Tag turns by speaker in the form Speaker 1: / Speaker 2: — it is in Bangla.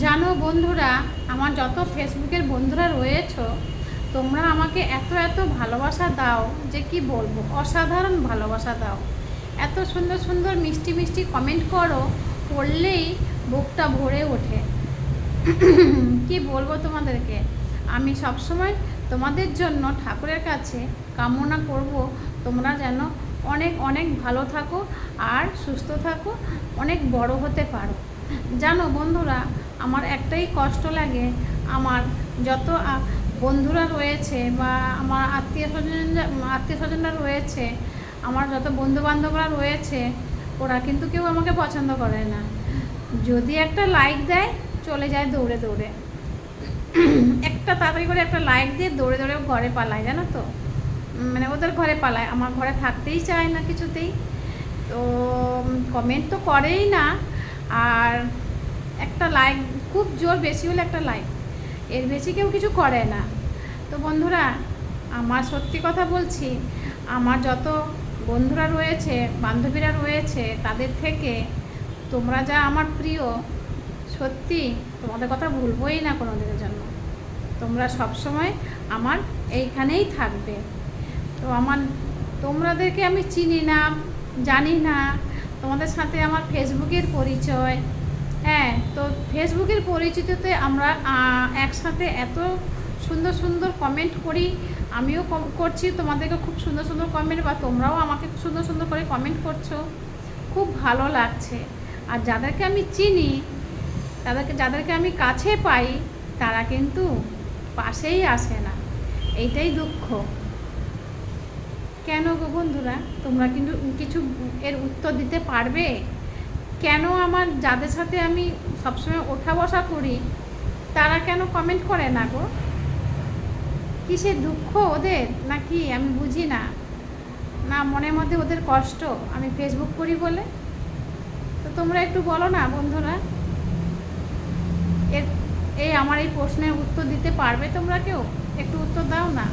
Speaker 1: জানো বন্ধুরা, আমার যত ফেসবুকের বন্ধুরা রয়েছো, তোমরা আমাকে এত এত ভালোবাসা দাও যে কি বলবো, অসাধারণ ভালোবাসা দাও। এত সুন্দর সুন্দর মিষ্টি মিষ্টি কমেন্ট করো, পড়লেই বুকটা ভরে ওঠে। কি বলবো তোমাদেরকে। আমি সবসময় তোমাদের জন্য ঠাকুরের কাছে কামনা করব, তোমরা যেন অনেক অনেক ভালো থাকো আর সুস্থ থাকো, অনেক বড় হতে পারো। জানো বন্ধুরা, আমার একটাই কষ্ট লাগে, আমার যত বন্ধুরা রয়েছে বা আমার আত্মীয় স্বজনরা রয়েছে, আমার যত বন্ধুবান্ধবরা রয়েছে, ওরা কিন্তু কেউ আমাকে পছন্দ করে না। যদি একটা লাইক দেয়, চলে যায় দৌড়ে দৌড়ে। একটা তাড়াতাড়ি করে একটা লাইক দিয়ে দৌড়ে দৌড়ে ঘরে পালায়, জানো তো। মানে ওদের ঘরে পালায়, আমার ঘরে থাকতেই চায় না কিছুতেই। তো কমেন্ট তো করেই না। আর একটা লাইক, খুব জোর বেশি হলে একটা লাইক, এর বেশি কেউ কিছু করে না। তো বন্ধুরা, আমার সত্যি কথা বলছি, আমার যত বন্ধুরা রয়েছে, বান্ধবীরা রয়েছে, তাদের থেকে তোমরা যা আমার প্রিয়, সত্যি তোমাদের কথা ভুলবই না কোনো দিনের জন্য। তোমরা সবসময় আমার এইখানেই থাকবে। তো তোমাদেরকে আমি চিনি না, জানি না, তোমাদের সাথে আমার ফেসবুকের পরিচয়। হ্যাঁ, তো ফেসবুকের পরিচিতিতে আমরা একসাথে এত সুন্দর সুন্দর কমেন্ট করি। আমিও করছি তোমাদেরকে খুব সুন্দর সুন্দর কমেন্ট, বা তোমরাও আমাকে সুন্দর সুন্দর করে কমেন্ট করছো, খুব ভালো লাগছে। আর যাদেরকে আমি চিনি, যাদেরকে আমি কাছে পাই, তারা কিন্তু পাশেই আসে না। এইটাই দুঃখ। কেন গো বন্ধুরা, তোমরা কিন্তু কিছু এর উত্তর দিতে পারবে? কেন আমার যাদের সাথে আমি সবসময় ওঠা বসা করি, তারা কেন কমেন্ট করে না গো? কিসের দুঃখ ওদের, নাকি আমি বুঝি না। না, মনের মধ্যে ওদের কষ্ট আমি ফেসবুক করি বলে? তো তোমরা একটু বলো না বন্ধুরা, এই আমার এই প্রশ্নের উত্তর দিতে পারবে তোমরা কেউ? একটু উত্তর দাও না।